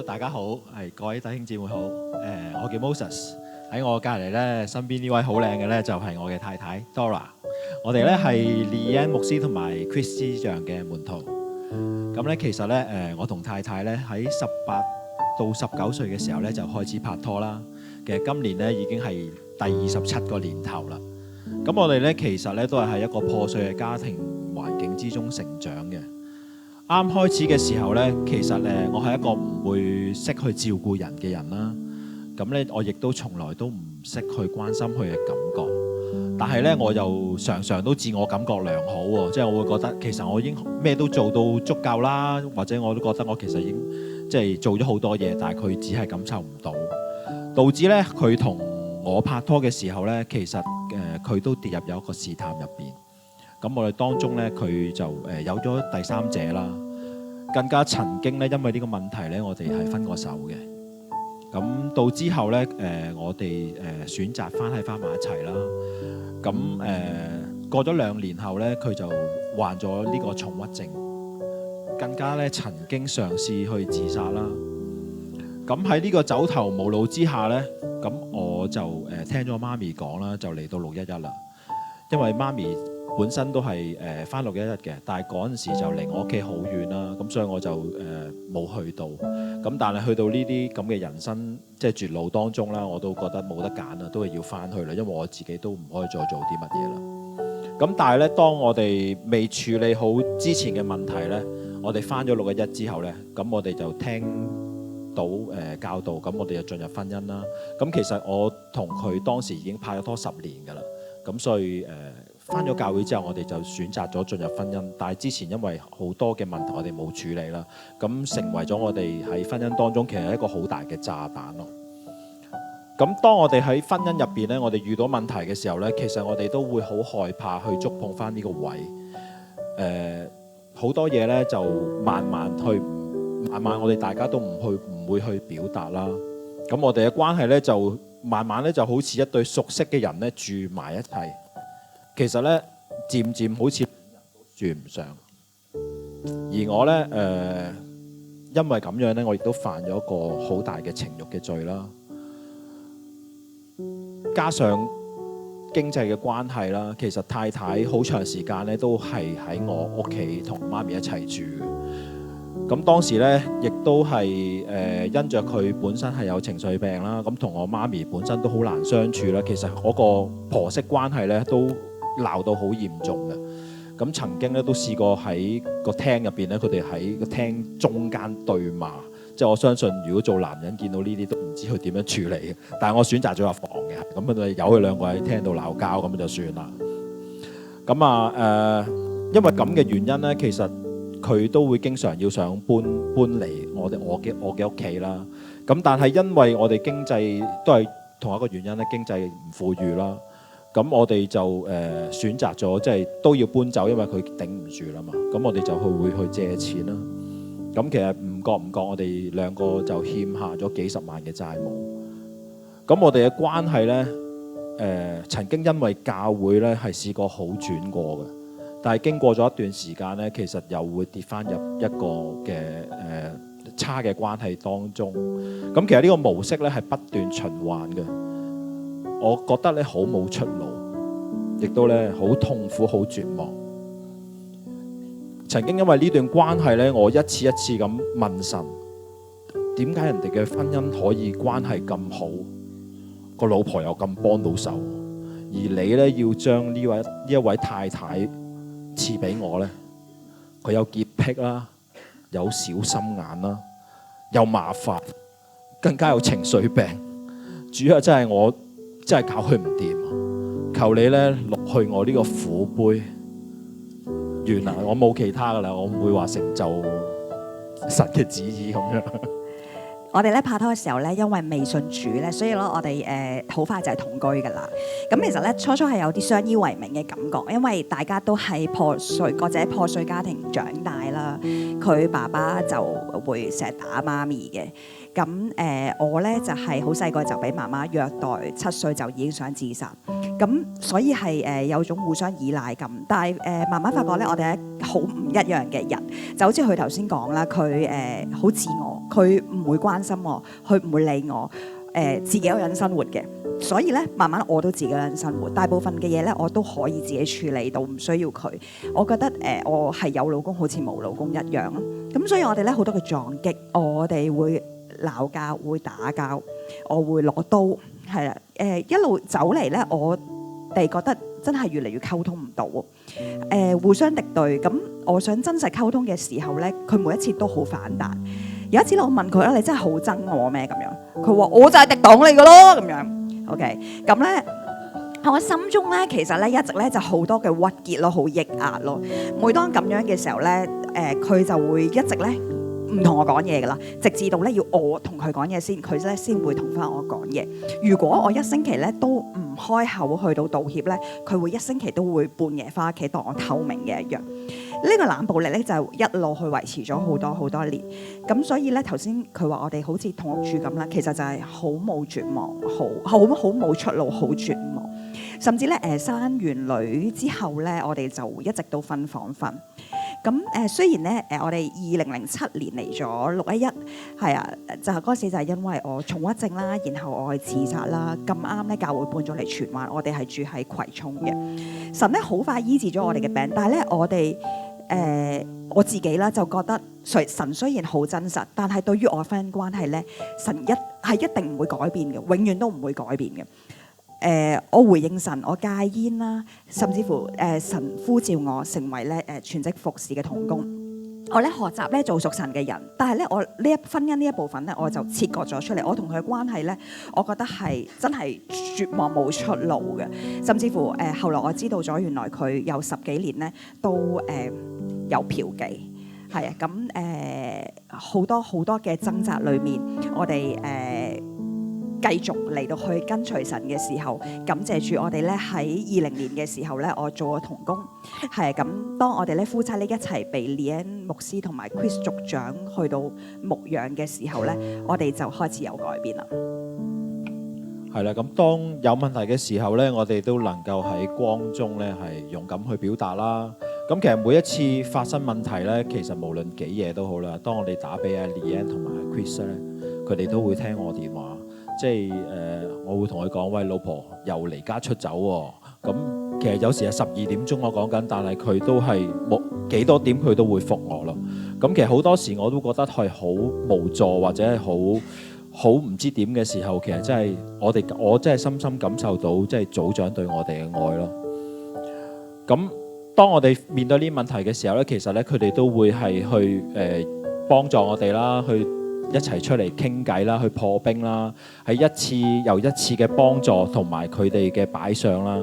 大家好，各位弟兄姊妹好。我叫 Moses， 喺我隔離咧，身邊呢位好靚嘅咧就係我嘅太太 Dora。我哋咧係Leanne牧師同埋 Chris 師長嘅門徒。咁咧其實咧我同太太咧喺18到19歲嘅時候咧就開始拍拖啦。其實今年咧已經係第27個年頭啦。咁我哋咧其實咧都係喺一個破碎嘅家庭環境之中成長嘅。啱開始嘅時候呢，其實我係一個唔會識去照顧人嘅人啦。咁呢，我亦都從來都唔識去關心佢嘅感覺。但係呢，我又常常都自我感覺良好喎，即係我會覺得其實我已經咩都做到足夠啦，或者我都覺得我其實已經即係做咗好多嘢，但係佢只係感受唔到，導致呢，佢同我拍拖嘅時候呢，其實佢都跌入有一個試探入邊。咁我哋當中咧，佢就有咗第三者啦，更加曾經咧，因為呢個問題咧，我哋係分過手嘅。咁到之後咧，我哋選擇翻埋一齊啦。咁過咗2年後咧，佢就患咗呢個重鬱症，更加咧曾經嘗試去自殺啦。咁喺呢個走投無路之下咧，咁我就聽咗媽咪講啦，就嚟到611啦，因為媽咪本身都係返611嘅，但係嗰陣時就離我屋企好遠啦，咁所以我就冇去到。咁但係去到呢啲咁嘅人生即係絕路當中啦，我都覺得冇得揀啦，都係要返去啦，因為我自己都唔可以再做啲乜嘢啦。咁但係咧，當我哋未處理好之前嘅問題咧，我哋返咗611之後咧，咁我哋就聽到教導，咁我哋就進入婚姻啦。咁其實我同佢當時已經拍咗拖10年㗎啦，咁所以返咗教會之後，我哋就選擇咗進入婚姻，但係之前因為好多嘅問題，我哋冇處理啦，咁成為咗我哋喺婚姻當中其實係一個好大嘅炸彈咯。咁當我哋喺婚姻入邊咧，我哋遇到問題嘅時候咧，其實我哋都會好害怕去觸碰返呢個位。好多嘢咧就慢慢我哋大家都唔會去表達啦。咁我哋嘅關係咧就慢慢咧就好似一對熟悉嘅人咧住埋一齊。其實咧，漸漸好似住唔上，而我咧因為咁樣咧，我亦都犯咗一個好大嘅情慾嘅罪啦。加上經濟嘅關係啦，其實太太好長時間咧都係喺我屋企同媽咪一齊住嘅。咁當時咧，亦都係因着佢本身係有情緒病啦，咁同我媽咪本身都好難相處啦。其實嗰個婆媳關係咧都鬧到好嚴重嘅。咁曾經咧都試過喺個廳入邊咧，佢哋喺個廳中間對罵。即係我相信，如果做男人見到呢啲都唔知佢點樣處理嘅。但係我選擇咗入房嘅，咁佢哋由佢兩個喺廳度鬧交咁就算啦。咁因為咁嘅原因咧，其實佢都會經常要想搬離我嘅屋企啦。咁但係因為我哋經濟都係同一個原因咧，經濟唔富裕啦。咁我哋就選擇咗即係都要搬走，因為佢頂唔住啦嘛。咁我哋就會去借錢啦。咁其實唔覺，我哋兩個就欠下咗幾十萬嘅債務。咁我哋嘅關係呢，曾經因為教會呢係試過好轉過嘅，但係經過咗一段時間呢，其實又會跌翻入一個嘅差嘅關係當中。咁其實呢個模式呢係不斷循環嘅，我覺得呢好冇出路，亦都呢好痛苦、好絕望。曾經因為呢段關係咧，我一次一次咁問神，點解人哋嘅婚姻可以關係咁好，個老婆又咁幫到手，而你咧要將呢一位太太賜俾我咧？佢有潔癖啦，有小心眼啦，又麻煩，更加有情緒病。主啊，我真係搞佢唔掂，求你咧落去我呢個苦杯。完啦，我冇其他噶啦，我唔會話成就神嘅旨意咁樣。我哋咧拍拖嘅時候咧，因為未信主咧，所以咧我哋好快就係同居噶啦。咁其實咧初初係有啲相依為命嘅感覺，因為大家都係各自破碎家庭長大啦。佢爸爸就會成日打媽咪嘅。我咧就係好細個就俾媽媽虐待，7歲就已經想自殺。咁所以係有種互相依賴感，但係慢慢發覺咧，我哋係好唔一樣嘅人，就好似佢頭先講啦，佢好自我，佢唔會關心我，佢唔會理我，自己一個人生活嘅，所以咧慢慢我都自己一個人生活，大部分嘅嘢咧我都可以自己處理到，唔需要佢。我覺得我係有老公好似冇老公一樣咯，咁所以我哋咧好多嘅撞擊，我哋會鬧交，會打交，我會攞刀，係啦，一路走嚟咧，我哋覺得真係越嚟越溝通唔到，互相敵對。咁我想真實溝通嘅時候咧，佢每一次都好反彈。有一次我問佢啦：你真係好憎我咩？咁樣，佢話我就係敵黨嚟嘅咯。咁樣 ，OK，咁咧。我心中咧，其實咧一直咧就好多嘅鬱結咯，好抑壓咯。每當咁樣嘅時候咧，佢就會一直咧唔同我講嘢噶啦，直至到咧要我同佢講嘢先，佢咧先會同翻我講嘢。如果我一星期咧都唔開口去到道歉咧，佢會一星期都會半夜翻屋企當我透明嘅一樣。呢個冷暴力咧就一路去維持咗好多年。咁所以咧頭先佢話我哋好似同屋住咁啦，其實就係好冇絕望，好冇出路，好絕望。甚至咧生完女之後咧，我哋就一直都分房瞓。咁雖然咧我哋2007年嚟咗611，係啊，就係嗰時就係因為我重鬱症啦，然後我去自殺啦，咁啱咧教會搬咗嚟荃灣，我哋係住喺葵涌嘅。神咧好快醫治咗我哋嘅病，但係咧我哋我自己啦就覺得神雖然好真實，但係對於我嘅婚姻關係咧，神係一定唔會改變嘅，永遠都唔會改變嘅。我回應神，我戒煙啦，甚至乎神呼召我成為咧全職服侍嘅同工。我咧學習咧做屬神嘅人，但係咧我婚姻呢一部分咧，我就切割咗出嚟。我同佢嘅關係咧，我覺得係真係絕望冇出路嘅。甚至乎後來我知道咗，原來佢有10幾年咧都有嫖妓，係啊。咁好多嘅掙扎裏面，我哋繼續嚟到去跟隨神嘅時候，感謝住我哋咧喺20年嘅時候咧，我做咗同工，係咁。當我哋咧夫妻咧一齊被 Leanne 牧師同埋 Chris 族長去到牧養嘅時候咧，我哋就開始有改變啦。係啦，咁當有問題嘅時候咧，我哋都能夠喺光中咧係勇敢去表達啦。咁其實每一次發生問題咧，其實無論幾夜都好啦，當我哋打俾阿 Leanne 同埋 Chris 咧，佢哋都會聽我電話。即係我會同佢講：喂，老婆又離家出走喎。咁其實有時係12點鐘我講緊，但係佢都係冇幾多點佢都會覆我咯。咁其實好多時我都覺得係好無助或者係好唔知點嘅時候，其實真係我真係深深感受到即係組長對我哋嘅愛咯。咁當我哋面對呢啲問題嘅時候咧，其實咧佢哋都會係去幫助我哋啦，去一齊出嚟傾偈啦，去破冰啦，喺一次又一次嘅幫助同埋佢哋嘅擺上啦。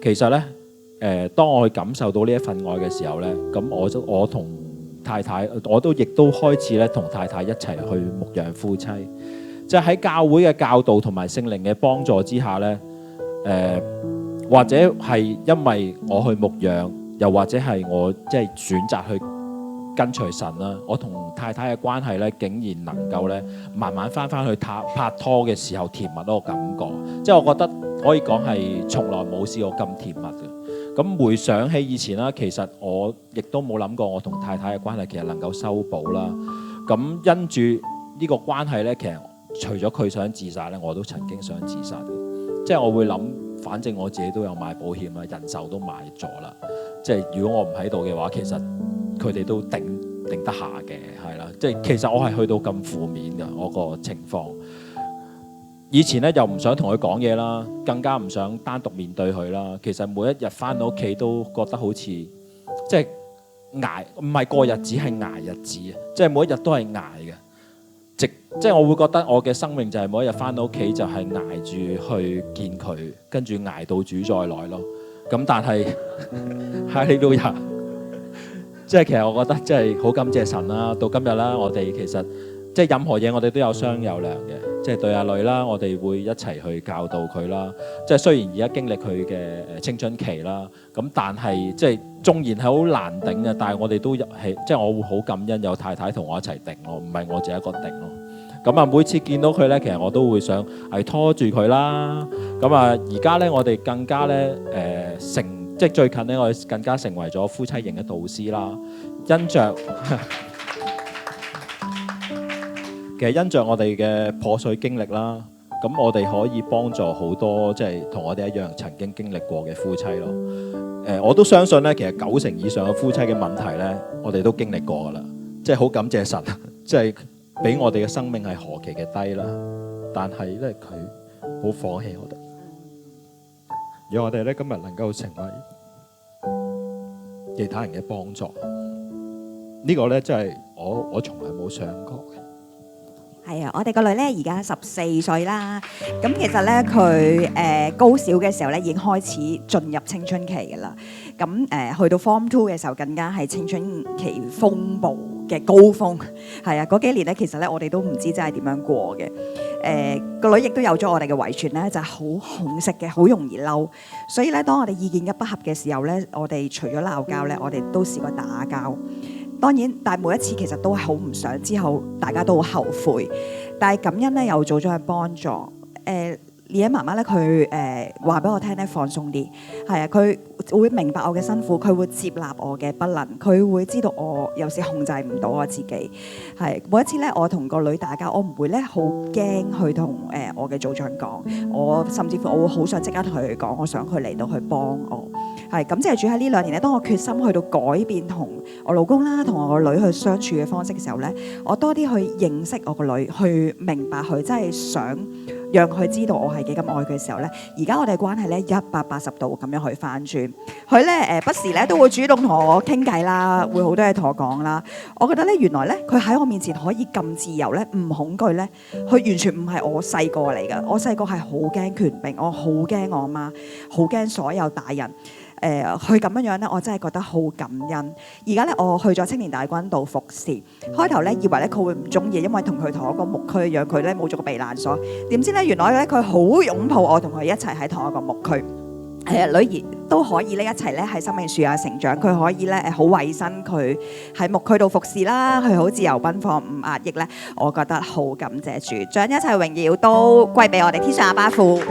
其實咧，當我去感受到呢一份愛嘅時候咧，咁我同太太，我都亦都開始咧同太太一齊去牧養夫妻。即係喺教會嘅教導同埋聖靈嘅幫助之下咧，或者係因為我去牧養，又或者係我即係選擇去跟隨神啦，我同太太嘅關係咧，竟然能夠咧慢慢翻去拍拖嘅時候甜蜜嗰個感覺，即係我覺得可以講係從來冇試過咁甜蜜嘅。咁回想起以前啦，其實我亦都冇諗過我同太太嘅關係其實能夠修補啦。咁因住呢個關係咧，其實除咗佢想自殺咧，我都曾經想自殺嘅。即係我會諗，反正我自己都有買保險啦，人壽都買咗啦。即係如果我唔喺度嘅話，其實佢哋都頂得下嘅，係啦。即係其實我係去到咁負面嘅我個情況。以前咧又唔想同佢講嘢啦，更加唔想單獨面對佢啦。其實每一日返到屋企都覺得好似即係捱，唔係過日子係捱日子啊！即係每一日都係捱嘅。即係我會覺得我嘅生命就係每一日返到屋企就係捱住去見佢，跟住捱到主再來咯。咁但係哈利路亞，即係其實我覺得即係好感謝神啦。到今日啦，我哋其實即係任何嘢我哋都有商有量嘅。即係對阿女啦，我哋會一齊去教導佢啦。即係雖然而家經歷佢嘅青春期啦，咁但係即係縱然係好難頂嘅，但係我哋都係即係我會好感恩有太太同我一齊頂咯，唔係我自己一個頂咯。咁啊，每次見到佢咧，其實我都會想係拖住佢啦。咁啊，而家咧我哋更加咧即係最近咧，我哋更加成為咗夫妻營嘅導師啦。因着其實因着我哋嘅破碎經歷啦，咁我哋可以幫助好多即係同我哋一樣曾經經歷過嘅夫妻咯。我都相信咧，其實90%以上嘅夫妻嘅問題咧，我哋都經歷過噶啦。即係好感謝神，即係俾我哋嘅生命係何其嘅低啦，但係咧佢冇放棄我哋，讓我哋咧今日能夠成為其他人嘅幫助。呢個咧真係我從來冇想過嘅。係啊，我哋個女咧而家14歲啦。咁其實咧佢高小嘅時候咧已經開始進入青春期嘅啦。咁去到 Form 2嘅時候更加係青春期風暴嘅高峰。係啊，嗰幾年咧其實咧我哋都唔知真係點樣過嘅。個女亦都有咗我哋嘅遺傳咧，就係好紅色嘅，好容易嬲。所以咧當我哋意見一不合嘅時候咧，我哋除咗鬧交咧，我哋都試過打交。當然，但係每一次其實都係好唔想，之後大家都好後悔。但係感恩咧，又做咗去幫助。李欣媽媽咧，佢話俾我聽咧，放鬆啲。係啊，佢會明白我嘅辛苦，佢會接納我嘅不能，佢會知道我有時控制唔到我自己。係每一次咧，我同個女打交，我唔會咧好驚去同我嘅組長講。我甚至乎我會好想即刻同佢講，我想佢嚟到去幫我。係咁，即係住喺呢2年咧，當我決心去到改變同我老公啦，同我個女去相處嘅方式嘅時候咧，我多啲去認識我個女，去明白佢，真係想讓佢知道我係幾咁愛佢嘅時候咧，而家我哋關係咧180度咁樣去翻轉。佢咧不時咧都會主動同我傾偈啦，會好多嘢同我講啦。我覺得咧原來咧佢喺我面前可以咁自由咧，唔恐懼咧，佢完全唔係我細個嚟㗎。我細個係好驚權柄，我好驚我媽，好驚所有大人。佢咁樣咧，我真係覺得好感恩。而家咧，我去咗青年大軍度服侍，開頭咧以為咧佢會唔中意，因為同佢同一個牧區，讓佢咧冇咗個避難所。點知咧原來咧佢好擁抱我，同佢一齊喺同一個牧區。女兒都可以咧一齊咧喺生命樹下成長，佢可以咧好委身，佢喺牧區度服侍啦，佢好自由奔放，唔壓抑咧。我覺得好感謝主，將一切榮耀都歸俾我哋天上阿爸父。